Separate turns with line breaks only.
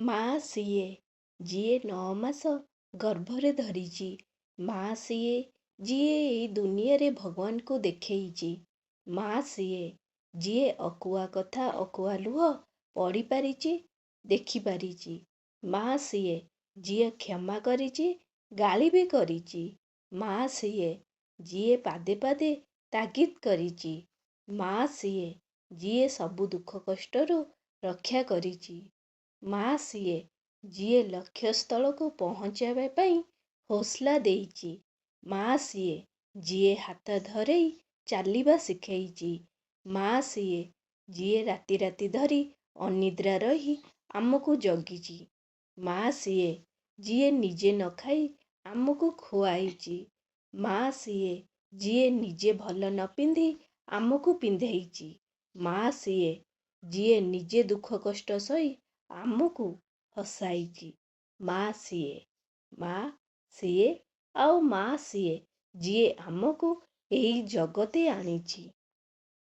ମା ସିଏ ଯିଏ 9 ମାସ ଗର୍ଭରେ ଧରିଛି। ମା ସିଏ ଯିଏ ଏଇ ଦୁନିଆରେ ଭଗବାନଙ୍କୁ ଦେଖେଇଛି। ମା ସିଏ ଯିଏ ଅକୁହା କଥା ଅକୁହା ଲୁହ ପଢ଼ିପାରିଛି, ଦେଖିପାରିଛି। ମା ସିଏ ଯିଏ କ୍ଷମା କରିଛି, ଗାଳି ବି କରିଛି। ମା ସିଏ ଯିଏ ପାଦେ ପାଦେ ତାଗିଦ କରିଛି। ମା ସିଏ ଯିଏ ସବୁ ଦୁଃଖ କଷ୍ଟରୁ ରକ୍ଷା କରିଛି। ମା ସିଏ ଯିଏ ଲକ୍ଷ୍ୟସ୍ଥଳକୁ ପହଞ୍ଚାଇବା ପାଇଁ ହୌସଲା ଦେଇଛି। ମା ସିଏ ଯିଏ ହାତ ଧରେଇ ଚାଲିବା ଶିଖେଇଛି। ମା ସିଏ ଯିଏ ରାତି ରାତି ଧରି ଅନିଦ୍ରା ରହି ଆମକୁ ଜଗିଛି। ମା ସିଏ ଯିଏ ନିଜେ ନ ଖାଇ ଆମକୁ ଖୁଆଇଛି। ମା ସିଏ ଯିଏ ନିଜେ ଭଲ ନ ପିନ୍ଧି ଆମକୁ ପିନ୍ଧେଇଛି। ମା ସିଏ ଯିଏ ନିଜେ ଦୁଃଖ କଷ୍ଟ ସହି ଆମକୁ ହସାଇଛି। ମା ସିଏ ମା ସିଏ ଆଉ ମା ସିଏ ଯିଏ ଆମକୁ ଏହି ଜଗତେ ଆଣିଛି।